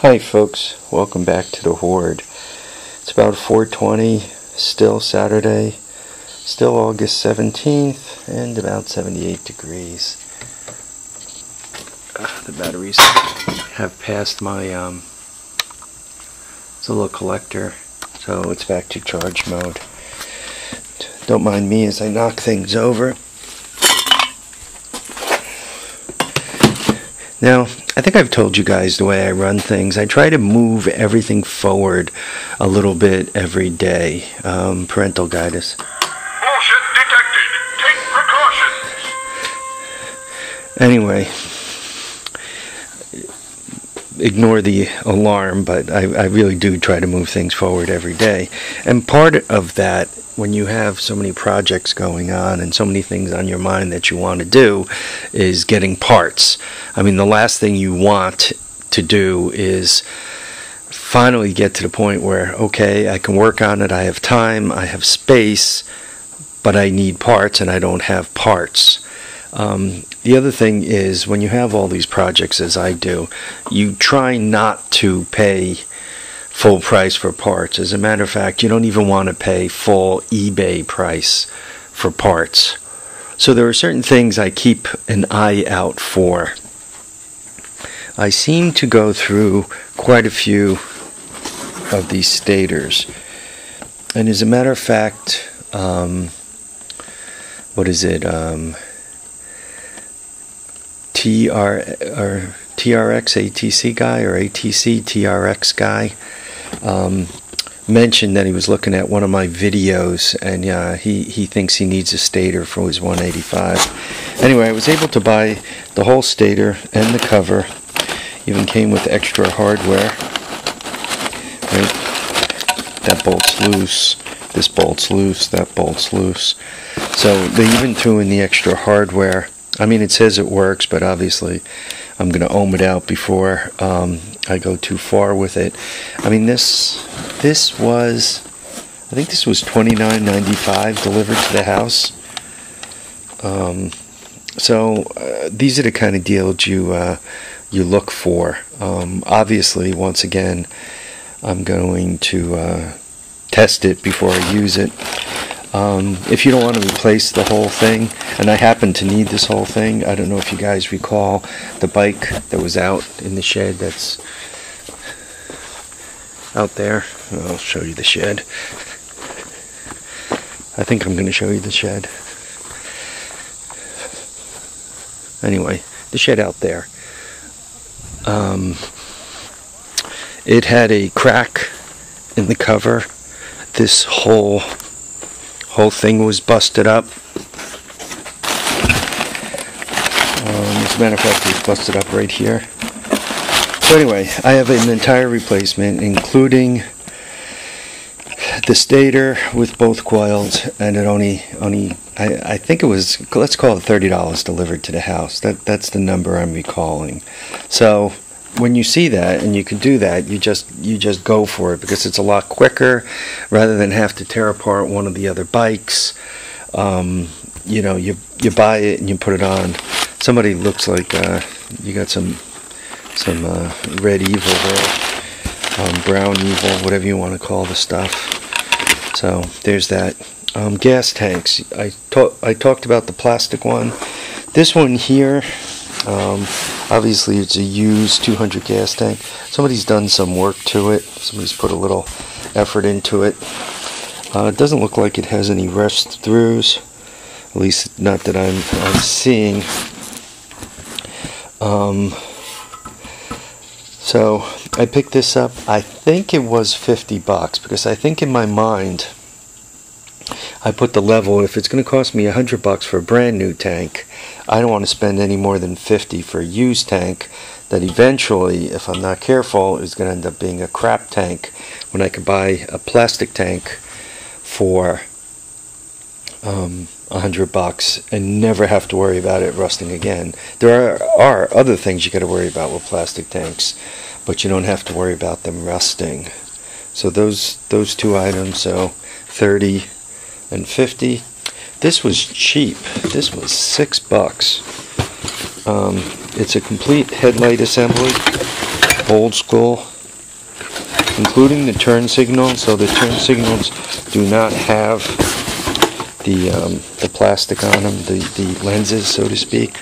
Hi folks, welcome back to the Horde. It's about 4:20, still Saturday, still August 17th, and about 78 degrees. The batteries have passed my, it's a little collector, so it's back to charge mode. Don't mind me as I knock things over. Now, I think I've told you guys the way I run things. I try to move everything forward a little bit every day. Parental guidance. Bullshit detected. Take precautions. Anyway, ignore the alarm, but I really do try to move things forward every day. And part of that, when you have so many projects going on and so many things on your mind that you want to do, is getting parts. I mean, the last thing you want to do is finally get to the point where, okay, I can work on it, I have time, I have space, but I need parts and I don't have parts. The other thing is, when you have all these projects, as I do, you try not to pay full price for parts. As a matter of fact, you don't even want to pay full eBay price for parts. So there are certain things I keep an eye out for. I seem to go through quite a few of these stators. And as a matter of fact, what is it? TRX ATC guy, or ATC TRX guy, mentioned that he was looking at one of my videos, and he thinks he needs a stator for his 185. Anyway, I was able to buy the whole stator and the cover. Even came with extra hardware. Right? That bolt's loose, this bolt's loose, that bolt's loose. So they even threw in the extra hardware. I mean, it says it works, but obviously I'm going to ohm it out before I go too far with it. I mean, this was, I think this was $29.95 delivered to the house. These are the kind of deals you look for. Obviously, once again, I'm going to test it before I use it. If you don't want to replace the whole thing, and I happen to need this whole thing, I don't know if you guys recall the bike that was out in the shed that's out there. I'll show you the shed. I think I'm going to show you the shed. Anyway, the shed out there. It had a crack in the cover. This whole thing was busted up. As a matter of fact, it was busted up right here. So anyway, I have an entire replacement, including the stator with both coils, and it I think it was, let's call it $30 delivered to the house. That's the number I'm recalling. So when you see that and you can do that, you just go for it, because it's a lot quicker rather than have to tear apart one of the other bikes. You buy it and you put it on. Somebody looks like you got some red evil there, brown evil, whatever you want to call the stuff. So there's that. Gas tanks. I talked about the plastic one. This one here, obviously it's a used 200 gas tank. Somebody's done some work to it. Somebody's put a little effort into it. It doesn't look like it has any rust throughs, at least not that I'm seeing. So I picked this up. I think it was $50, because I think in my mind I put the level, if it's going to cost me $100 for a brand new tank, I don't want to spend any more than $50 for a used tank that eventually, if I'm not careful, is going to end up being a crap tank, when I could buy a plastic tank for $100 and never have to worry about it rusting again. There are other things you got to worry about with plastic tanks, but you don't have to worry about them rusting. So those two items, so $30 and $50. This was cheap. This was $6. It's a complete headlight assembly, old school, including the turn signal. So the turn signals do not have the plastic on them, the lenses, so to speak.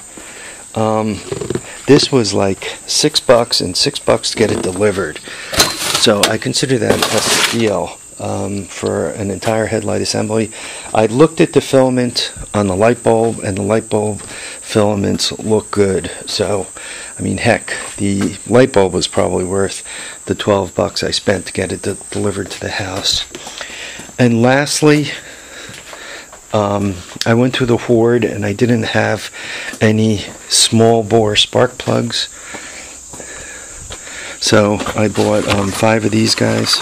This was like $6 and $6 to get it delivered. So I consider that a steal for an entire headlight assembly. I looked at the filament on the light bulb, and the light bulb filaments look good. So, I mean, heck, the light bulb was probably worth the $12 I spent to get it delivered to the house. And lastly, I went to the Horde and I didn't have any small bore spark plugs, so I bought 5 of these guys.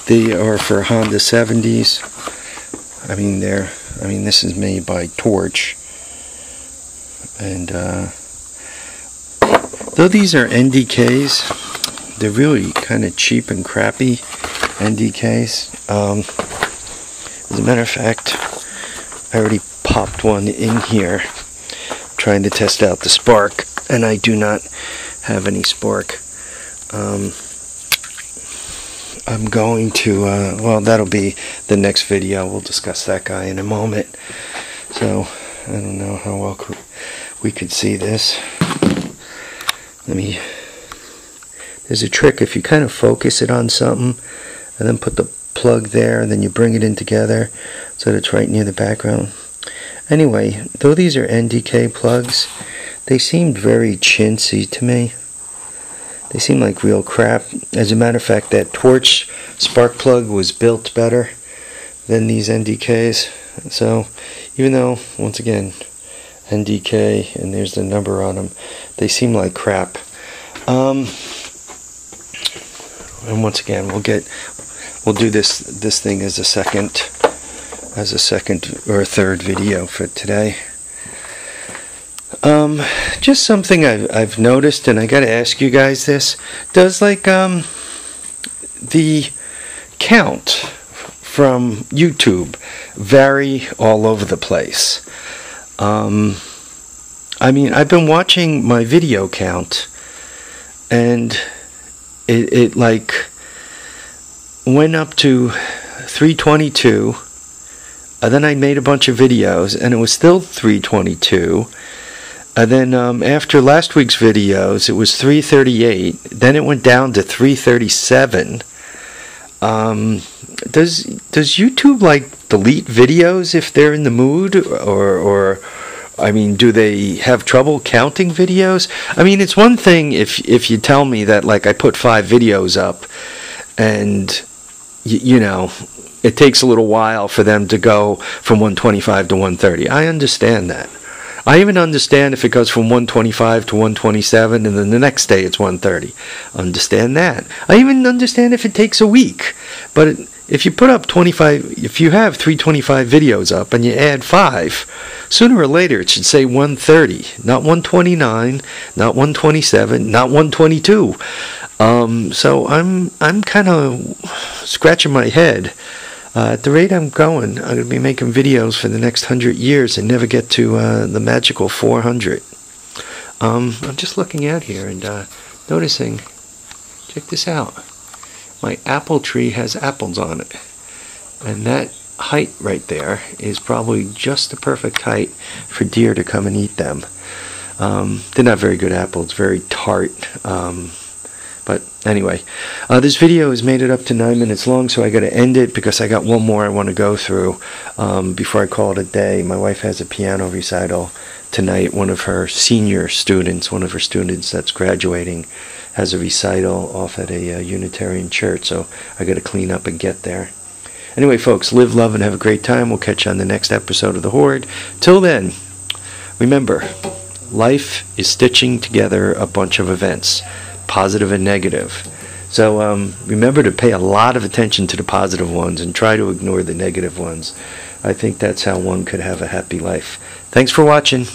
They are for Honda 70s. I mean, this is made by Torch, and though these are NDKs, they're really kind of cheap and crappy NDKs. As a matter of fact, I already popped one in here trying to test out the spark, and I do not have any spark. I'm going to, well, that'll be the next video. We'll discuss that guy in a moment. So, I don't know how well we could see this. There's a trick. If you kind of focus it on something, and then put the plug there, and then you bring it in together so that it's right near the background. Anyway, though these are NDK plugs, they seemed very chintzy to me. They seem like real crap. As a matter of fact, that Torch spark plug was built better than these NDKs. So, even though, once again, NDK, and there's the number on them, they seem like crap. And once again, we'll do this thing as a second or third video for today. Just something I've noticed, and I got to ask you guys this: does like the count from YouTube vary all over the place? I mean, I've been watching my video count, and it like went up to 322, and then I made a bunch of videos and it was still 322, and then after last week's videos it was 338, then it went down to 337. Does YouTube like delete videos if they're in the mood, or I mean, do they have trouble counting videos? I mean, it's one thing if you tell me that like I put 5 videos up, and you know, it takes a little while for them to go from 125 to 130. I understand that. I even understand if it goes from 125 to 127 and then the next day it's 130. Understand that. I even understand if it takes a week. But if you put up 25, if you have 325 videos up and you add 5, sooner or later it should say 130, not 129, not 127, not 122. So I'm kind of scratching my head. At the rate I'm going to be making videos for the next 100 years and never get to the magical 400. I'm just looking out here and noticing, check this out. My apple tree has apples on it. And that height right there is probably just the perfect height for deer to come and eat them. They're not very good apples, very tart. But anyway, this video has made it up to 9 minutes long, so I got to end it because I got one more I want to go through before I call it a day. My wife has a piano recital tonight. One of her senior students, one of her students that's graduating, has a recital off at a Unitarian church, so I got to clean up and get there. Anyway, folks, live, love, and have a great time. We'll catch you on the next episode of The Horde. Till then, remember, life is stitching together a bunch of events, positive and negative. So remember to pay a lot of attention to the positive ones and try to ignore the negative ones. I think that's how one could have a happy life. Thanks for watching.